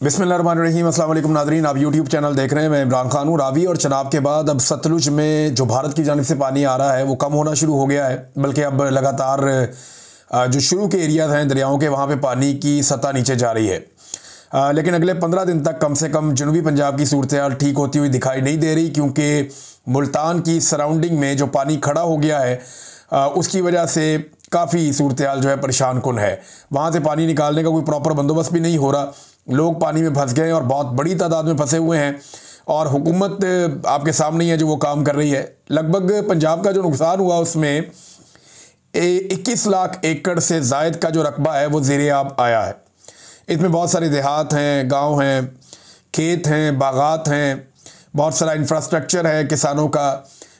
बिस्मिल्लाहिर्रहमानिर्रहीम। अस्सलाम वालेकुम नाज़रीन, आप यूट्यूब चैनल देख रहे हैं। मैं इमरान खान हूँ। रावी और चनाब के बाद अब सतलुज में जो भारत की जानिब से पानी आ रहा है वो कम होना शुरू हो गया है, बल्कि अब लगातार जो शुरू के एरियाज़ हैं दरियाओं के, वहाँ पे पानी की सतह नीचे जा रही है। लेकिन अगले 15 दिन तक कम से कम जनूबी पंजाब की सूरत हाल ठीक होती हुई दिखाई नहीं दे रही, क्योंकि मुल्तान की सराउंडिंग में जो पानी खड़ा हो गया है उसकी वजह से काफ़ी सूरत हाल जो है परेशान कुन है। वहाँ से पानी निकालने का कोई प्रॉपर बंदोबस्त भी नहीं हो रहा, लोग पानी में फंस गए और बहुत बड़ी तादाद में फंसे हुए हैं। और हुकूमत आपके सामने ही है जो वो काम कर रही है। लगभग पंजाब का जो नुकसान हुआ उसमें 21 लाख एकड़ से ज़ायद का जो रकबा है वो ज़ेर-ए-आब आया है। इसमें बहुत सारे देहात हैं, गांव हैं, खेत हैं, बागात हैं, बहुत सारा इंफ्रास्ट्रक्चर है किसानों का।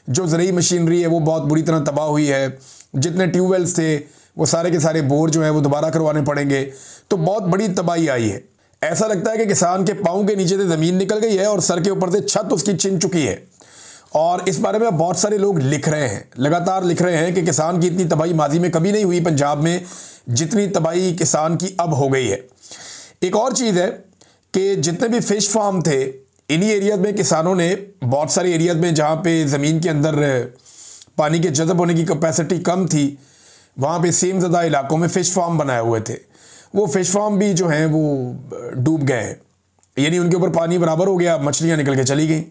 जो ज़रूरी मशीनरी है वो बहुत बुरी तरह तबाह हुई है। जितने ट्यूबवेल्स थे वो सारे के सारे बोर जो हैं वो दोबारा करवाने पड़ेंगे। तो बहुत बड़ी तबाही आई है। ऐसा लगता है कि किसान के पाँव के नीचे से ज़मीन निकल गई है और सर के ऊपर से छत उसकी छिन चुकी है। और इस बारे में बहुत सारे लोग लिख रहे हैं, लगातार लिख रहे हैं कि किसान की इतनी तबाही माजी में कभी नहीं हुई पंजाब में जितनी तबाही किसान की अब हो गई है। एक और चीज़ है कि जितने भी फ़िश फार्म थे इन्हीं एरियाज़ में किसानों ने, बहुत सारे एरियाज़ में जहाँ पे ज़मीन के अंदर पानी के जज़ब होने की कैपेसिटी कम थी, वहाँ पे सेम ज़्यादा इलाकों में फ़िश फार्म बनाए हुए थे। वो फ़िश फार्म भी जो हैं वो डूब गए हैं, यानी उनके ऊपर पानी बराबर हो गया, मछलियाँ निकल के चली गई।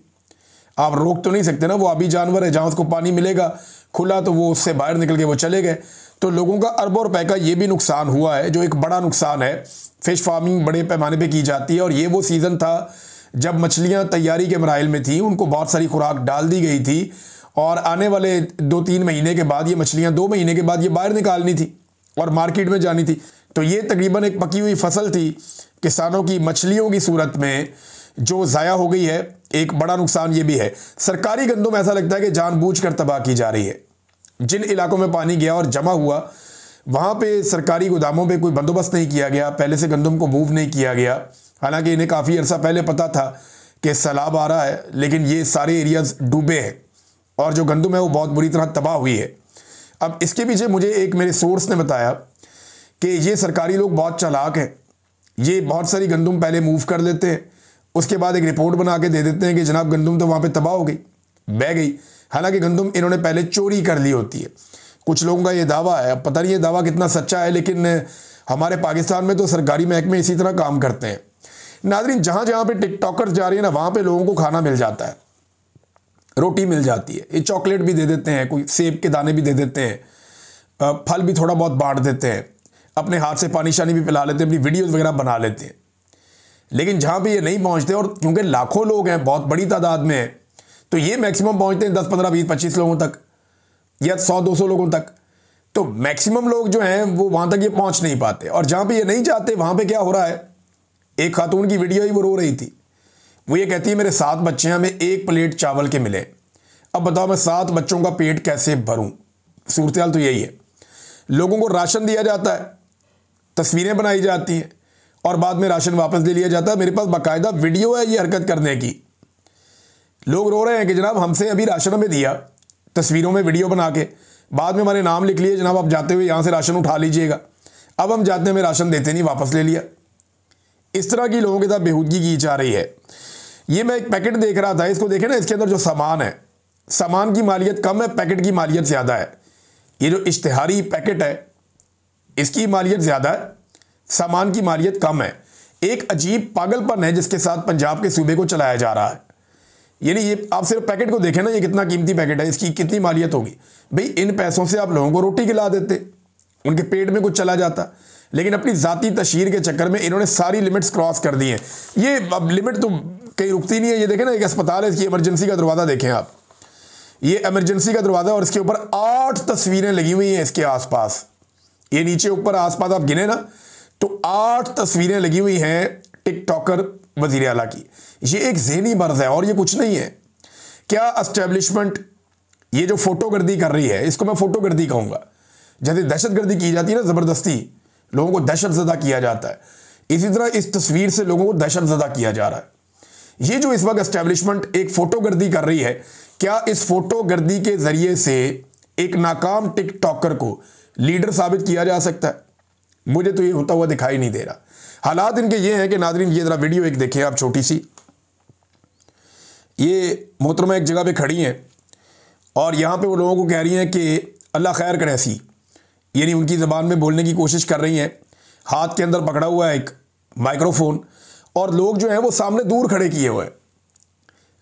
आप रोक तो नहीं सकते ना, वो आबी जानवर है, जहाँ उसको पानी मिलेगा खुला तो वो उससे बाहर निकल के वो चले गए। तो लोगों का अरबों रुपए का ये भी नुकसान हुआ है, जो एक बड़ा नुकसान है। फ़िश फार्मिंग बड़े पैमाने पे की जाती है और ये वो सीज़न था जब मछलियाँ तैयारी के मराइल में थी, उनको बहुत सारी खुराक डाल दी गई थी और आने वाले 2-3 महीने के बाद ये मछलियाँ 2 महीने के बाद ये बाहर निकालनी थी और मार्केट में जानी थी। तो ये तकरीबन एक पकी हुई फसल थी किसानों की, मछलियों की सूरत में जो ज़ाया हो गई है। एक बड़ा नुकसान ये भी है। सरकारी गंदम ऐसा लगता है कि जानबूझकर तबाह की जा रही है। जिन इलाकों में पानी गया और जमा हुआ वहाँ पे सरकारी गोदामों पे कोई बंदोबस्त नहीं किया गया, पहले से गंदम को मूव नहीं किया गया। हालांकि इन्हें काफ़ी अर्सा पहले पता था कि सैलाब आ रहा है, लेकिन ये सारे एरियाज़ डूबे हैं और जो गंदम है वो बहुत बुरी तरह तबाह हुई है। अब इसके पीछे मुझे एक मेरे सोर्स ने बताया कि ये सरकारी लोग बहुत चालाक हैं। ये बहुत सारी गंदम पहले मूव कर लेते हैं, उसके बाद एक रिपोर्ट बना के दे देते हैं कि जनाब गंदम तो वहाँ पे तबाह हो गई, बह गई। हालांकि गंदम इन्होंने पहले चोरी कर ली होती है। कुछ लोगों का ये दावा है, अब पता नहीं ये दावा कितना सच्चा है, लेकिन हमारे पाकिस्तान में तो सरकारी महकमे इसी तरह काम करते हैं। नाज़रीन, जहाँ जहाँ पे टिकटॉकर्स जा रही है ना, वहाँ पे लोगों को खाना मिल जाता है, रोटी मिल जाती है, ये चॉकलेट भी दे देते हैं, कोई सेब के दाने भी दे देते हैं, फल भी थोड़ा बहुत बांट देते हैं, अपने हाथ से पानी शानी भी पिला लेते हैं, अपनी वीडियोस वगैरह बना लेते हैं। लेकिन जहाँ पे ये नहीं पहुँचते, और क्योंकि लाखों लोग हैं, बहुत बड़ी तादाद में है, तो ये मैक्सिमम पहुँचते हैं 10, 15, 20, 25 लोगों तक या 100-200 लोगों तक। तो मैक्सिमम लोग जो हैं वो वहाँ तक ये पहुँच नहीं पाते। और जहाँ पे ये नहीं जाते वहाँ पे क्या हो रहा है, एक खातून की वीडियो ही वो रो रही थी। वो ये कहती है मेरे 7 बच्चे हैं, हमें 1 प्लेट चावल के मिले। अब बताओ मैं 7 बच्चों का पेट कैसे भरूं। सूरत हाल तो यही है। लोगों को राशन दिया जाता है, तस्वीरें बनाई जाती हैं और बाद में राशन वापस ले लिया जाता है। मेरे पास बाकायदा वीडियो है ये हरकत करने की। लोग रो रहे हैं कि जनाब हमसे अभी राशन हमें दिया, तस्वीरों में वीडियो बना के, बाद में हमारे नाम लिख लिए, जनाब आप जाते हुए यहाँ से राशन उठा लीजिएगा। अब हम जाते हमें राशन देते नहीं, वापस ले लिया। इस तरह की लोगों के साथ बेहूदगी की जा रही है। ये मैं एक पैकेट देख रहा था, इसको देखें ना, इसके अंदर जो सामान है, सामान की मालियत कम है, पैकेट की मालियत ज़्यादा है। ये जो इश्तिहारी पैकेट है इसकी मालियत ज़्यादा है, सामान की मालियत कम है। एक अजीब पागलपन है जिसके साथ पंजाब के सूबे को चलाया जा रहा है। यानी ये आप सिर्फ पैकेट को देखें ना, ये कितना कीमती पैकेट है, इसकी कितनी मालियत होगी। भाई इन पैसों से आप लोगों को रोटी खिला देते, उनके पेट में कुछ चला जाता, लेकिन अपनी ज़ाती तशहीर के चक्कर में इन्होंने सारी लिमिट्स क्रॉस कर दी हैं। ये अब लिमिट तो कहीं रुकती नहीं है। ये देखें ना, एक अस्पताल है, इसकी इमरजेंसी का दरवाज़ा देखें आप, ये इमरजेंसी का दरवाज़ा और इसके ऊपर 8 तस्वीरें लगी हुई हैं इसके आसपास। ये नीचे ऊपर आसपास आप गिने ना तो 8 तस्वीरें लगी हुई हैं टिकटॉकर वज़ीर आला की। ये एक ज़हनी मर्ज़ है और ये कुछ नहीं है। क्या एस्टेब्लिशमेंट ये जो फोटोगर्दी कर रही है, इसको मैं फोटोगर्दी कहूँगा। जैसे दहशतगर्दी की जाती है ना, ज़बरदस्ती लोगों को दहशतज़दा किया जाता है, इसी तरह इस तस्वीर से लोगों को दहशतज़दा किया जा रहा है। ये जो इस वक्त एस्टेब्लिशमेंट एक फ़ोटोगर्दी कर रही है, क्या इस फोटोगर्दी के ज़रिए से एक नाकाम टिकटॉकर को लीडर साबित किया जा सकता है? मुझे तो ये होता हुआ दिखाई नहीं दे रहा। हालात इनके ये हैं कि नादरीन, ये ज़रा वीडियो एक देखें आप, छोटी सी। ये मोहतरमा एक जगह पे खड़ी हैं और यहाँ पे वो लोगों को कह रही हैं कि अल्लाह खैर करे ऐसी, यानी उनकी ज़बान में बोलने की कोशिश कर रही हैं। हाथ के अंदर पकड़ा हुआ है एक माइक्रोफोन और लोग जो हैं वो सामने दूर खड़े किए हुए हैं।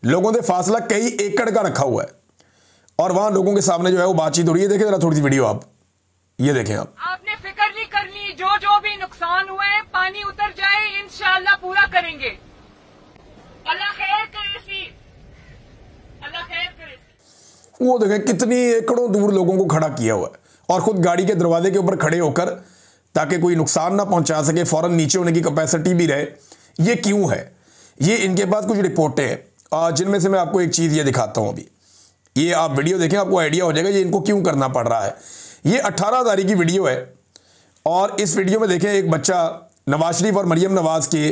लोगों से फासला कई एकड़ का रखा हुआ है और वहाँ लोगों के सामने जो है वो बातचीत हो रही है। देखें ज़रा थोड़ी सी वीडियो आप, ये देखें आप। आपने फिक्र नहीं करनी, जो भी नुकसान हुए पानी उतर जाए, इंशाअल्लाह पूरा करेंगे। अल्लाह खैर करे सी, अल्लाह खैर करे सी। वो देखें कितनी एकड़ों दूर लोगों को खड़ा किया हुआ है और खुद गाड़ी के दरवाजे के ऊपर खड़े होकर, ताकि कोई नुकसान ना पहुंचा सके, फौरन नीचे होने की कैपेसिटी भी रहे। ये क्यों है? ये इनके पास कुछ रिपोर्टें हैं जिनमें से मैं आपको एक चीज़ ये दिखाता हूँ अभी। ये आप वीडियो देखें, आपको आइडिया हो जाएगा ये इनको क्यों करना पड़ रहा है। ये 18 तारीख की वीडियो है और इस वीडियो में देखें एक बच्चा नवाज शरीफ और मरियम नवाज के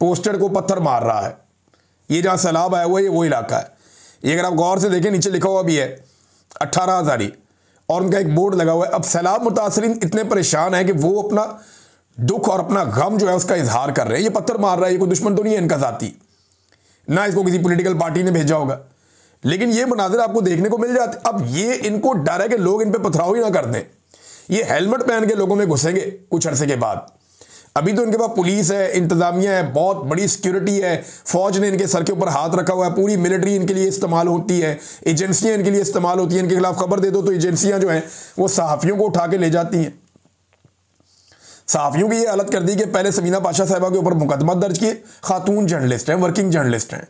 पोस्टर को पत्थर मार रहा है। ये जहाँ सैलाब आया हुआ है ये वो इलाका है। ये अगर आप गौर से देखें नीचे लिखा हुआ भी है 18 तारीख और उनका एक बोर्ड लगा हुआ है। अब सैलाब मुतासरीन इतने परेशान है कि वो अपना दुख और अपना गम जो है उसका इजहार कर रहे हैं। ये पत्थर मार रहा है, ये कोई दुश्मन तो नहीं है इनका साथी, ना इसको किसी पॉलिटिकल पार्टी ने भेजा होगा, लेकिन ये मनाजिर आपको देखने को मिल जाते। अब ये इनको डर है कि लोग इन पे पथराव ही ना कर दें। ये हेलमेट पहन के लोगों में घुसेंगे कुछ अरसे के बाद। अभी तो इनके पास पुलिस है, इंतजामिया है, बहुत बड़ी सिक्योरिटी है, फौज ने इनके सर के ऊपर हाथ रखा हुआ है, पूरी मिलिट्री इनके लिए इस्तेमाल होती है, एजेंसियां इनके लिए इस्तेमाल होती हैं। इनके खिलाफ खबर दे दो तो एजेंसियां जो हैं वो सहाफ़ियों को उठा के ले जाती हैं। सहाफ़ियों की ये हालत कर दी कि पहले समीना पाशा साहिबा के ऊपर मुकदमा दर्ज किए। खातून जर्नलिस्ट हैं, वर्किंग जर्नलिस्ट हैं,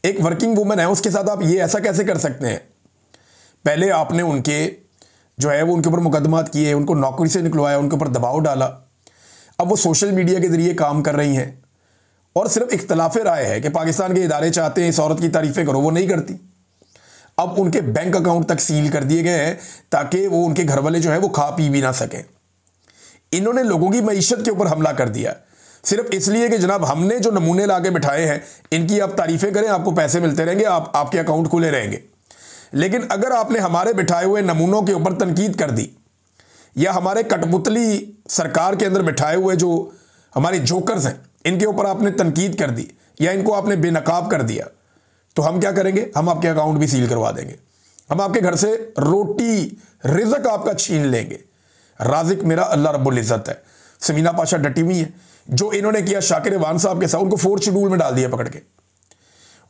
एक वर्किंग वुमेन है, उसके साथ आप ये ऐसा कैसे कर सकते हैं? पहले आपने उनके जो है वो उनके ऊपर मुकदमात किए, उनको नौकरी से निकलवाया, उनके ऊपर दबाव डाला। अब वो सोशल मीडिया के जरिए काम कर रही हैं और सिर्फ इख्तलाफ राय है कि पाकिस्तान के इदारे चाहते हैं इस औरत की तारीफ़ें करो, वो नहीं करती। अब उनके बैंक अकाउंट तक सील कर दिए गए हैं ताकि वो उनके घर वाले जो है वो खा पी भी ना सकें। इन्होंने लोगों की मईशत के ऊपर हमला कर दिया सिर्फ इसलिए कि जनाब हमने जो नमूने ला के बिठाए हैं इनकी आप तारीफ़ें करें, आपको पैसे मिलते रहेंगे, आपके अकाउंट खुले रहेंगे। लेकिन अगर आपने हमारे बिठाए हुए नमूनों के ऊपर तनकीद कर दी या हमारे कठपुतली सरकार के अंदर बिठाए हुए जो हमारे जोकर्स हैं इनके ऊपर आपने तनकीद कर दी या इनको आपने बेनकाब कर दिया, तो हम क्या करेंगे? हम आपके अकाउंट भी सील करवा देंगे। हम आपके घर से रोटी रिज़्क आपका छीन लेंगे। राज़िक मेरा अल्लाह रब्बुल इज़्ज़त है। समीना पाशा डटी हुई है। जो इन्होंने किया शाकिर वान साहब के साथ, उनको 4th शेड्यूल में डाल दिया पकड़ के,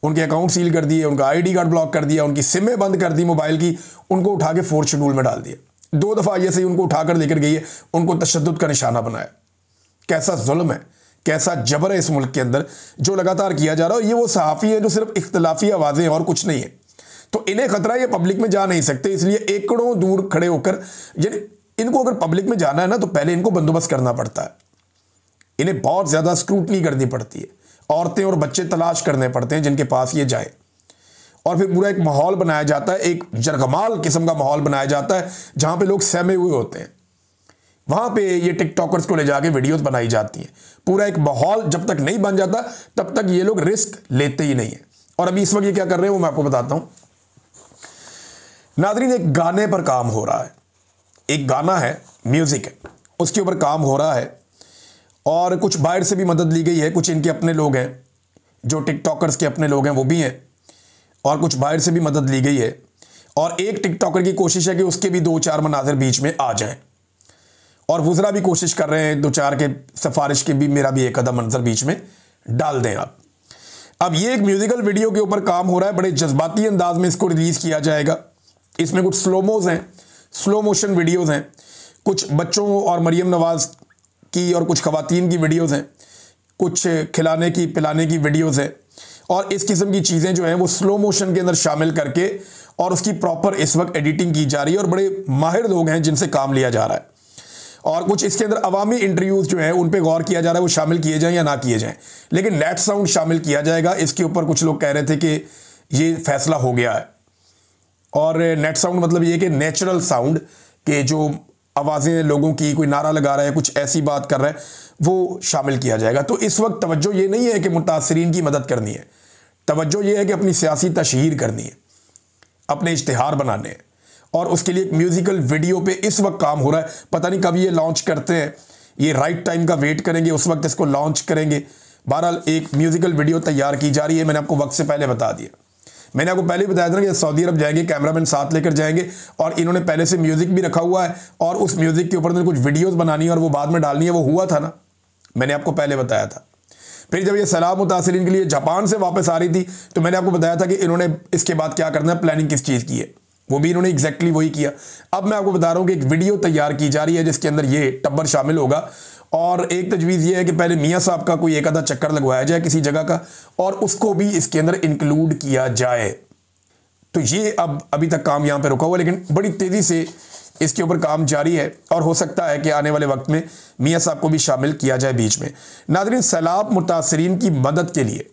उनके अकाउंट सील कर दिए, उनका आईडी कार्ड ब्लॉक कर दिया, उनकी सिमें बंद कर दी मोबाइल की, उनको उठा के 4th शेड्यूल में डाल दिया। 2 दफ़ा ये सही उनको उठाकर लेकर गई है, उनको तशद्दुद का निशाना बनाया। कैसा जुल्म है, कैसा जबर है इस मुल्क के अंदर जो लगातार किया जा रहा है। ये वो सहाफ़ी है जो सिर्फ इख्तलाफी आवाज़ें और कुछ नहीं है, तो इन्हें खतरा, ये पब्लिक में जा नहीं सकते, इसलिए एकड़ों दूर खड़े होकर, यानी इनको अगर पब्लिक में जाना है ना तो पहले इनको बंदोबस्त करना पड़ता है, इन्हें बहुत ज़्यादा स्क्रूटनी करनी पड़ती है, औरतें और बच्चे तलाश करने पड़ते हैं जिनके पास ये जाए, और फिर पूरा एक माहौल बनाया जाता है, एक जरगमाल किस्म का माहौल बनाया जाता है जहाँ पे लोग सहमे हुए होते हैं। वहाँ पे ये टिकटॉकर्स को ले जाके वीडियोस बनाई जाती हैं। पूरा एक माहौल जब तक नहीं बन जाता तब तक ये लोग रिस्क लेते ही नहीं है। और अभी इस वक्त ये क्या कर रहे हैं वो मैं आपको बताता हूँ। नाज़रीन, एक गाने पर काम हो रहा है, एक गाना है, म्यूज़िक है, उसके ऊपर काम हो रहा है और कुछ बाहर से भी मदद ली गई है। कुछ इनके अपने लोग हैं जो टिकटॉकर्स के अपने लोग हैं वो भी हैं, और कुछ बाहर से भी मदद ली गई है। और एक टिकटॉकर की कोशिश है कि उसके भी 2-4 मनाज़िर बीच में आ जाएं, और वज़रा भी कोशिश कर रहे हैं 2-4 के सिफारिश के भी मेरा भी एक आधा मंजर बीच में डाल दें आप। अब ये एक म्यूज़िकल वीडियो के ऊपर काम हो रहा है, बड़े जज्बाती अंदाज में इसको रिलीज़ किया जाएगा। इसमें कुछ स्लोमोज हैं, स्लो मोशन वीडियोज़ हैं, कुछ बच्चों और मरियम नवाज़ की और कुछ ख़वातीन की वीडियोज़ हैं, कुछ खिलाने की पिलाने की वीडियोज़ हैं, और इस किस्म की चीज़ें जो हैं वो स्लो मोशन के अंदर शामिल करके और उसकी प्रॉपर इस वक्त एडिटिंग की जा रही है, और बड़े माहिर लोग हैं जिनसे काम लिया जा रहा है। और कुछ इसके अंदर अवामी इंटरव्यूज़ जो हैं उन पे गौर किया जा रहा है, वो शामिल किए जाएँ या ना किए जाएँ, लेकिन नेट साउंड शामिल किया जाएगा। इसके ऊपर कुछ लोग कह रहे थे कि ये फैसला हो गया है, और नेट साउंड मतलब ये कि नेचुरल साउंड के जो आवाज़ें लोगों की, कोई नारा लगा रहा है, कुछ ऐसी बात कर रहा है, वो शामिल किया जाएगा। तो इस वक्त तवज्जो ये नहीं है कि मुतासरीन की मदद करनी है, तवज्जो ये है कि अपनी सियासी तशहीर करनी है, अपने इश्तिहार बनाने हैं, और उसके लिए एक म्यूज़िकल वीडियो पे इस वक्त काम हो रहा है। पता नहीं कब ये लॉन्च करते हैं, ये राइट टाइम का वेट करेंगे, उस वक्त इसको लॉन्च करेंगे। बहरहाल एक म्यूजिकल वीडियो तैयार की जा रही है, मैंने आपको वक्त से पहले बता दिया। मैंने आपको पहले ही बताया था कि सऊदी अरब जाएंगे, कैमरामैन साथ लेकर जाएंगे, और इन्होंने पहले से म्यूजिक भी रखा हुआ है और उस म्यूजिक के ऊपर कुछ वीडियोस बनानी है और वो बाद में डालनी है। वो हुआ था ना, मैंने आपको पहले बताया था। फिर जब ये सैलाब मुतासिरीन के लिए जापान से वापस आ रही थी तो मैंने आपको बताया था कि इन्होंने इसके बाद क्या करना है, प्लानिंग किस चीज़ की है, वो भी इन्होंने एग्जैक्टली वही किया। अब मैं आपको बता रहा हूँ कि एक वीडियो तैयार की जा रही है जिसके अंदर ये टब्बर शामिल होगा, और एक तजवीज़ ये है कि पहले मियाँ साहब का कोई एक आधा चक्कर लगवाया जाए किसी जगह का और उसको भी इसके अंदर इंक्लूड किया जाए। तो ये अब अभी तक काम यहाँ पे रुका हुआ, लेकिन बड़ी तेज़ी से इसके ऊपर काम जारी है और हो सकता है कि आने वाले वक्त में मियाँ साहब को भी शामिल किया जाए बीच में। नाज़रीन, सैलाब मुतासिरीन की मदद के लिए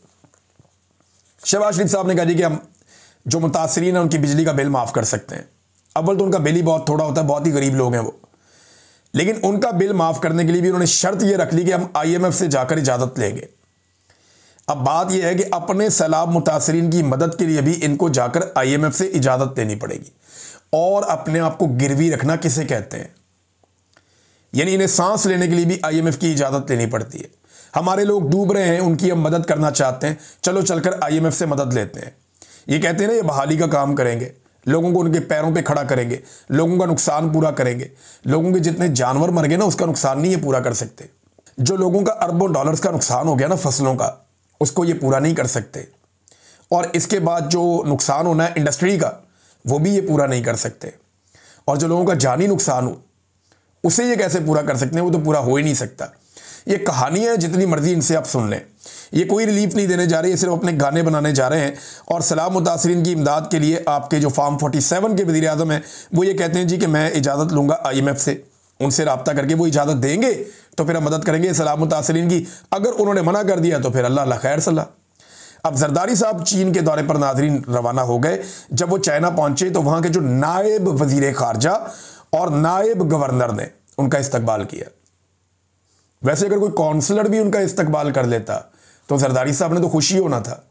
शहबाज शरीफ साहब ने कहा जी कि हम जो मुतासिरीन हैं उनकी बिजली का बिल माफ़ कर सकते हैं। अव्वल तो उनका बिल ही बहुत थोड़ा होता है, बहुत ही गरीब लोग हैं वो, लेकिन उनका बिल माफ़ करने के लिए भी उन्होंने शर्त ये रख ली कि हम IMF से जाकर इजाज़त लेंगे। अब बात यह है कि अपने सैलाब मुतासिरीन की मदद के लिए भी इनको जाकर IMF से इजाज़त लेनी पड़ेगी। और अपने आप को गिरवी रखना किसे कहते हैं, यानी इन्हें सांस लेने के लिए भी IMF की इजाज़त लेनी पड़ती है। हमारे लोग डूब रहे हैं, उनकी हम मदद करना चाहते हैं, चलो चलकर IMF से मदद लेते हैं। ये कहते हैं ना, ये बहाली का काम करेंगे, लोगों को उनके पैरों पे खड़ा करेंगे, लोगों का नुकसान पूरा करेंगे। लोगों के जितने जानवर मर गए ना, उसका नुकसान नहीं ये पूरा कर सकते। जो लोगों का अरबों डॉलर्स का नुकसान हो गया ना फसलों का, उसको ये पूरा नहीं कर सकते। और इसके बाद जो नुकसान होना है इंडस्ट्री का, वो भी ये पूरा नहीं कर सकते। और जो लोगों का जानी नुकसान हो, उसे ये कैसे पूरा कर सकते हैं, वो तो पूरा हो ही नहीं सकता। ये कहानियाँ जितनी मर्जी इनसे आप सुन लें, ये कोई रिलीफ नहीं देने जा रही है, सिर्फ अपने गाने बनाने जा रहे हैं। और सैलाब मुतासिरीन की इमदाद के लिए आपके जो फार्म 47 के वज़ीर आज़म हैं, वो ये कहते हैं जी कि मैं इजाज़त लूँगा IMF से, उनसे रब्ता करके वो इजाज़त देंगे तो फिर हम मदद करेंगे सैलाब मुतासिरीन की। अगर उन्होंने मना कर दिया तो फिर अल्लाह खैर सलाह। अब जरदारी साहब चीन के दौरे पर नाजरीन रवाना हो गए। जब वो चाइना पहुंचे तो वहां के जो नायब वजीर खारजा और नायब गवर्नर ने उनका इस्तकबाल किया। वैसे अगर कोई काउंसलर भी उनका इस्तकबाल कर लेता तो जरदारी साहब ने तो खुशी होना था।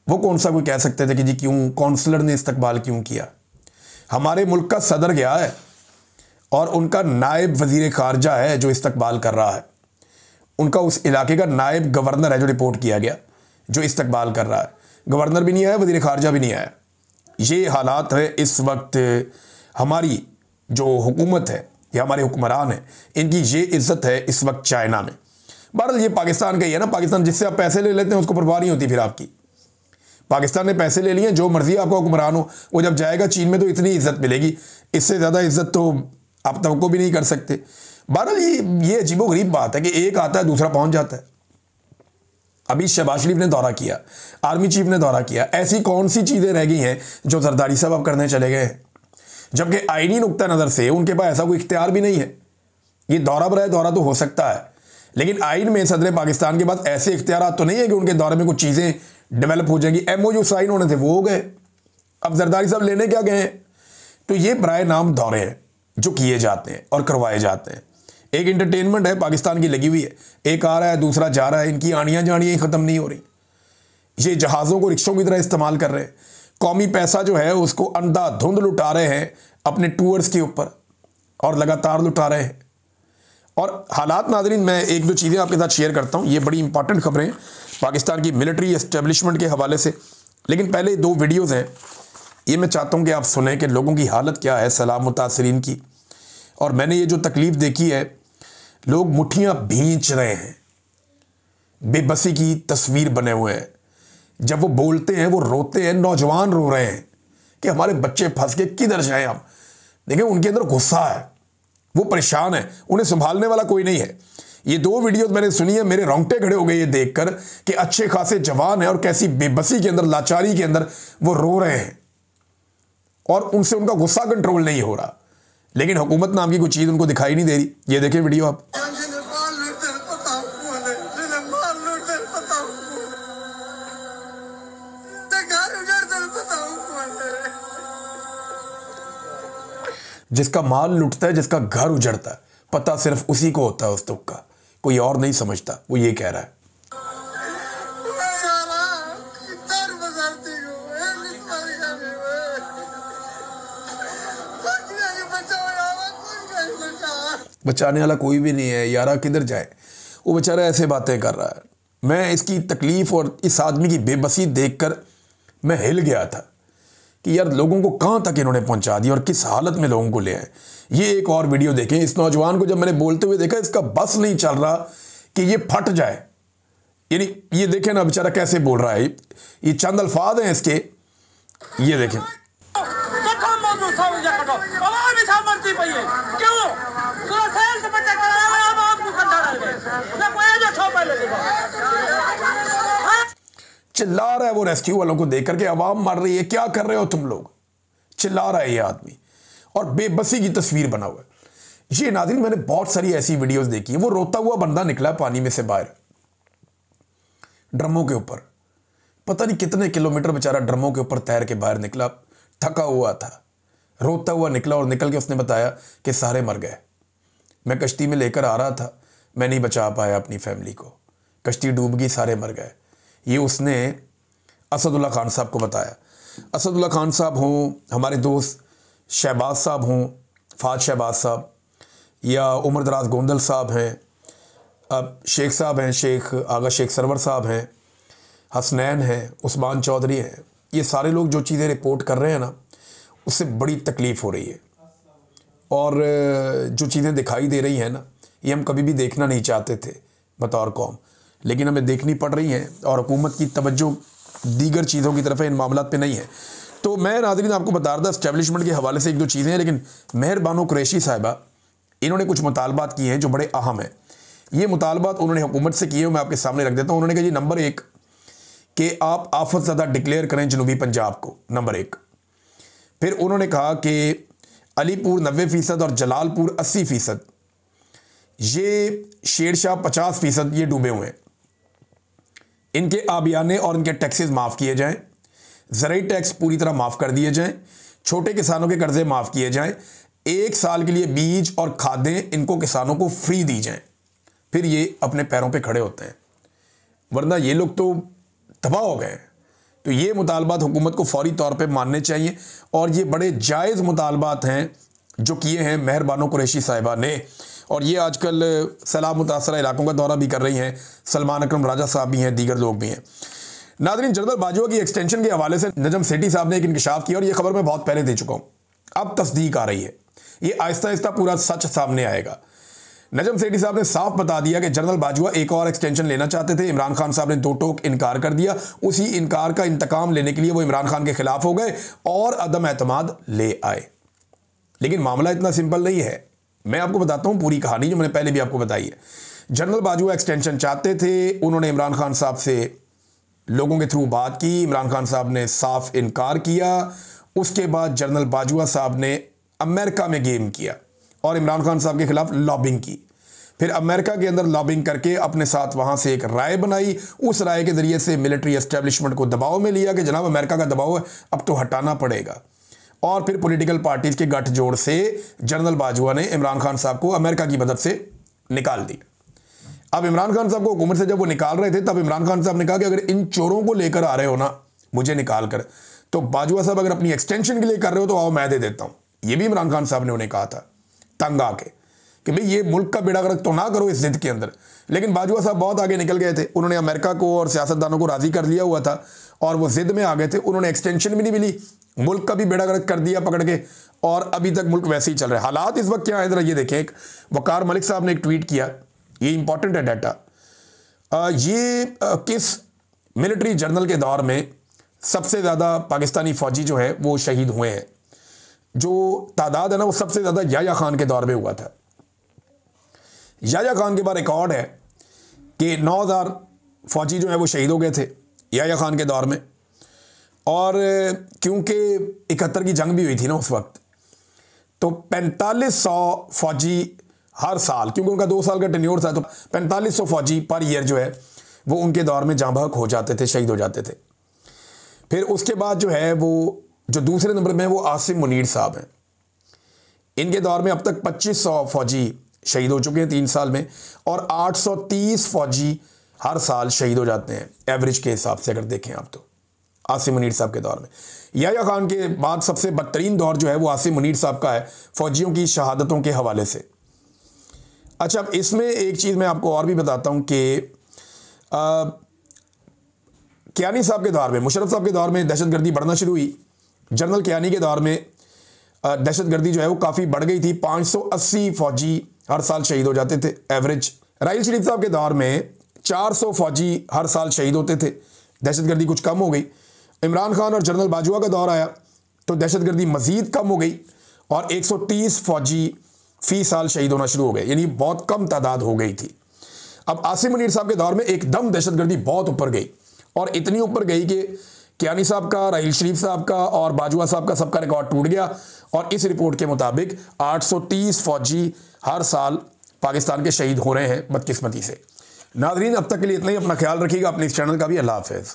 वो कौन सा कोई कह सकते थे कि जी क्यों काउंसलर ने इस्तकबाल क्यों किया। हमारे मुल्क का सदर गया है और उनका नायब वजीर खारजा है जो इस्तकबाल कर रहा है, उनका उस इलाके का नायब गवर्नर है जो रिपोर्ट किया गया, जो इस्तकबाल कर रहा है। गवर्नर भी नहीं आया, वज़ीर ख़ारजा भी नहीं आया। ये हालात है इस वक्त। हमारी जो हुकूमत है या हमारे हुक्मरान हैं, इनकी ये इज़्ज़त है इस वक्त चाइना में। बहरहाल ये पाकिस्तान का ही है ना, पाकिस्तान जिससे आप पैसे ले लेते हैं उसको परवाह नहीं होती फिर आपकी। पाकिस्तान ने पैसे ले लिए, जो मर्जी आपका हुक्मरान हो, वो जब जाएगा चीन में तो इतनी इज़्ज़त मिलेगी, इससे ज़्यादा इज़्ज़त तो आप तवक्को भी नहीं कर सकते। बहरहाल ये अजीबोगरीब बात है कि एक आता है दूसरा पहुँच जाता है। अभी शहबाज शरीफ ने दौरा किया, आर्मी चीफ ने दौरा किया, ऐसी कौन सी चीज़ें रह गई हैं जो जरदारी साहब अब करने चले गए हैं, जबकि आईनी नुक्ता नज़र से उनके पास ऐसा कोई इख्तियार भी नहीं है। ये दौरा बराए दौरा तो हो सकता है, लेकिन आइन में सदर पाकिस्तान के पास ऐसे इख्तियार तो नहीं है कि उनके दौरे में कुछ चीज़ें डेवलप हो जाएंगी। MOU साइन होने थे वो हो गए, अब जरदारी साहब लेने क्या गए हैं। तो ये बराए नाम दौरे हैं जो किए जाते हैं और करवाए जाते हैं। एक इंटरटेनमेंट है पाकिस्तान की लगी हुई है, एक आ रहा है दूसरा जा रहा है, इनकी आनियाँ जानियाँ ख़त्म नहीं हो रही। ये जहाज़ों को रिक्शों की तरह इस्तेमाल कर रहे हैं, कौमी पैसा जो है उसको अंधाधुंध लुटा रहे हैं अपने टूर्स के ऊपर और लगातार लुटा रहे हैं। और हालात नाज़रीन, मैं एक दो चीज़ें आपके साथ शेयर करता हूँ, ये बड़ी इंपॉर्टेंट खबरें पाकिस्तान की मिलिट्री एस्टेब्लिशमेंट के हवाले से। लेकिन पहले 2 वीडियोज़ हैं, ये मैं चाहता हूँ कि आप सुनें कि लोगों की हालत क्या है सैलाब मुतासिरीन की। और मैंने ये जो तकलीफ़ देखी है, लोग मुट्ठियाँ भींच रहे हैं, बेबसी की तस्वीर बने हुए हैं। जब वो बोलते हैं वो रोते हैं, नौजवान रो रहे हैं कि हमारे बच्चे फंस के किधर जाएं हम। देखिए उनके अंदर गुस्सा है, वो परेशान है, उन्हें संभालने वाला कोई नहीं है। ये 2 वीडियोस मैंने सुनी है, मेरे रोंगटे खड़े हो गए ये देखकर कि अच्छे खासे जवान है और कैसी बेबसी के अंदर, लाचारी के अंदर वो रो रहे हैं और उनसे उनका गुस्सा कंट्रोल नहीं हो रहा। लेकिन हुकूमत नाम की कोई चीज़ उनको दिखाई नहीं दे रही। ये देखें वीडियो आप। जिसका माल लुटता है, जिसका घर उजड़ता है, पता सिर्फ उसी को होता है उस दुख का, कोई और नहीं समझता। वो ये कह रहा है। बचाने वाला कोई भी नहीं है, यारा किधर जाए। वो बेचारा ऐसे बातें कर रहा है। मैं इसकी तकलीफ़ और इस आदमी की बेबसी देखकर मैं हिल गया था कि यार लोगों को कहाँ तक इन्होंने पहुँचा दिया और किस हालत में लोगों को ले आए। ये एक और वीडियो देखें। इस नौजवान को जब मैंने बोलते हुए देखा, इसका बस नहीं चल रहा कि ये फट जाए। यानी ये देखें ना बेचारा कैसे बोल रहा है। ये चंद अल्फाज हैं इसके, ये देखें। चिल्ला रहा है वो रेस्क्यू वालों को देख करके, आवाम मर रही है, क्या कर रहे हो तुम लोग, चिल्ला रहा है ये आदमी और बेबसी की तस्वीर बना हुआ है। ये नाज़रीन मैंने बहुत सारी ऐसी वीडियोस देखी है। वो रोता हुआ बंदा निकला पानी में से बाहर, ड्रमों के ऊपर, पता नहीं कितने किलोमीटर बेचारा ड्रमों के ऊपर तैर के बाहर निकला, थका हुआ था, रोता हुआ निकला और निकल के उसने बताया कि सारे मर गए, मैं कश्ती में लेकर आ रहा था, मैं नहीं बचा पाया अपनी फैमिली को, कश्ती डूब गई, सारे मर गए। ये उसने असदुल्ला खान साहब को बताया। असदुल्ला खान साहब हों, हमारे दोस्त शहबाज साहब हों, फाज शहबाज साहब, या उमर दराज गोंदल साहब हैं, अब शेख साहब हैं, शेख आगा शेख सरवर साहब हैं, हसनैन हैं, उस्मान चौधरी हैं, ये सारे लोग जो चीज़ें रिपोर्ट कर रहे हैं ना, उससे बड़ी तकलीफ़ हो रही है। और जो चीज़ें दिखाई दे रही हैं ना, ये हम कभी भी देखना नहीं चाहते थे बतौर कौम, लेकिन हमें देखनी पड़ रही हैं और हुकूमत की तवज्जो दीगर चीज़ों की तरफ इन मामलात पे नहीं है। तो मैं नाज़रीन आपको बता रहा था इस्टेब्लिशमेंट के हवाले से एक दो चीज़ें हैं, लेकिन मेहर बानो कुरैशी साहिबा इन्होंने कुछ मुतालबात किए हैं जो बड़े अहम हैं। ये मुतालबात उन्होंने हुकूमत से किए, मैं आपके सामने रख देता हूँ। उन्होंने कहा जी नंबर 1 कि आप आफत ज़दा डिक्लेयर करें जनूबी पंजाब को, नंबर 1। फिर उन्होंने कहा कि अलीपुर 90% और जलालपुर 80%, ये शेरशाह 50% ये डूबे हुए हैं, इनके आबियाने और इनके टैक्सेस माफ़ किए जाएं, ज़रूरी टैक्स पूरी तरह माफ़ कर दिए जाएं, छोटे किसानों के कर्ज़े माफ़ किए जाएं, 1 साल के लिए बीज और खादें इनको किसानों को फ्री दी जाएं, फिर ये अपने पैरों पे खड़े होते हैं, वरना ये लोग तो तबाह हो गए। तो ये मुतालबात हुकूमत को फौरी तौर पे मानने चाहिए और ये बड़े जायज़ मुतालबात हैं जो किए हैं मेहर बानो कुरैशी साहिबा ने। और ये आजकल सैलाब मुतासरा इलाकों का दौरा भी कर रही हैं, सलमान अकरम राजा साहब भी हैं, दीगर लोग भी हैं। नाज़रीन जनरल बाजवा की एक्सटेंशन के हवाले से नजम सेठी साहब ने एक इंकशाफ किया और ये खबर मैं बहुत पहले दे चुका हूँ, अब तस्दीक आ रही है, ये आहिस्ता आहिस्ता पूरा सच सामने आएगा। नजम सेठी साहब ने साफ बता दिया कि जनरल बाजवा एक और एक्सटेंशन लेना चाहते थे, इमरान खान साहब ने दो टोक इनकार कर दिया। उसी इनकार का इंतकाम लेने के लिए वो इमरान खान के खिलाफ हो गए और अदम एतमाद ले आए। लेकिन मामला इतना सिंपल नहीं है, मैं आपको बताता हूं पूरी कहानी जो मैंने पहले भी आपको बताई है। जनरल बाजवा एक्सटेंशन चाहते थे, उन्होंने इमरान खान साहब से लोगों के थ्रू बात की, इमरान खान साहब ने साफ इनकार किया। उसके बाद जनरल बाजवा साहब ने अमेरिका में गेम किया और इमरान खान साहब के खिलाफ लॉबिंग की, फिर अमेरिका के अंदर लॉबिंग करके अपने साथ वहां से एक राय बनाई, उस राय के जरिए से मिलिट्री एस्टेब्लिशमेंट को दबाव में लिया कि जनाब अमेरिका का दबाव है, अब तो हटाना पड़ेगा। और फिर पॉलिटिकल पार्टीज के गठजोड़ से जनरल बाजवा ने इमरान खान साहब को अमेरिका की मदद से निकाल दी। अब इमरान खान साहब को हुकूमत से जब वो निकाल रहे थे, तब इमरान खान साहब ने कहा कि अगर इन चोरों को लेकर आ रहे हो ना मुझे निकाल कर, तो बाजवा साहब अगर अपनी एक्सटेंशन के लिए कर रहे हो तो आओ मैं दे देता हूं। ये भी इमरान खान साहब ने उन्हें कहा था तंग आके कि भाई ये मुल्क का बेड़ा गर्क तो ना करो इस जिद के अंदर। लेकिन बाजवा साहब बहुत आगे निकल गए थे, उन्होंने अमेरिका को और सियासतदानों को राजी कर लिया हुआ था और वो जिद में आ गए थे, उन्होंने एक्सटेंशन भी नहीं मिली, मुल्क का भी बेड़ा गर्क कर दिया पकड़ के, और अभी तक मुल्क वैसे ही चल रहा है। हालात इस वक्त क्या है जरा ये देखें। एक वकार मलिक साहब ने एक ट्वीट किया, ये इंपॉर्टेंट है डाटा। ये किस मिलिट्री जर्नल के दौर में सबसे ज़्यादा पाकिस्तानी फौजी जो है वो शहीद हुए हैं, जो तादाद है ना वो सबसे ज़्यादा याह्या खान के दौर में हुआ था। याह्या खान के बाद रिकॉर्ड है कि 9000 फौजी जो है वो शहीद हो गए थे याह्या खान के दौर में। और क्योंकि 71 की जंग भी हुई थी ना उस वक्त, तो 4500 फौजी हर साल, क्योंकि उनका 2 साल का टेन्योर था, तो 4500 फौजी पर ईयर जो है वो उनके दौर में जाँ बहक हो जाते थे, शहीद हो जाते थे। फिर उसके बाद जो है वो जो दूसरे नंबर में है वो आसिम मुनीर साहब हैं, इनके दौर में अब तक 2500 फौजी शहीद हो चुके हैं 3 साल में, और 830 फौजी हर साल शहीद हो जाते हैं एवरेज के हिसाब से अगर देखें आप तो आसिम मुनीर साहब के दौर में। याह्या खान के बाद सबसे बदतरीन दौर जो है वो आसिम मुनीर साहब का है फौजियों की शहादतों के हवाले से। अच्छा, अब इसमें एक चीज़ मैं आपको और भी बताता हूँ कि कियानी साहब के दौर में, मुशर्रफ साहब के दौर में दहशतगर्दी बढ़ना शुरू हुई। जनरल कियानी के दौर में दहशतगर्दी जो है वो काफ़ी बढ़ गई थी। 580 फौजी हर साल शहीद हो जाते थे एवरेज। राहील शरीफ साहब के दौर में 400 फौजी हर साल शहीद होते थे। दहशतगर्दी कुछ कम हो गई। इमरान खान और जनरल बाजवा का दौर आया तो दहशतगर्दी मज़ीद कम हो गई और 130 फौजी फ़ी साल शहीद होना शुरू हो गए, यानी बहुत कम तादाद हो गई थी। अब आसिम मुनीर साहब के दौर में एकदम दहशतगर्दी बहुत ऊपर गई और इतनी ऊपर गई कि कियानी साहब का, राहील शरीफ साहब का और बाजवा साहब का सबका रिकॉर्ड टूट गया और इस रिपोर्ट के मुताबिक 830 फौजी हर साल पाकिस्तान के शहीद हो रहे हैं बदकिस्मती से। नाज़रीन, अब तक के लिए इतना ही। अपना ख्याल रखिएगा, अपने इस चैनल का भी। अल्लाह हाफ़िज़।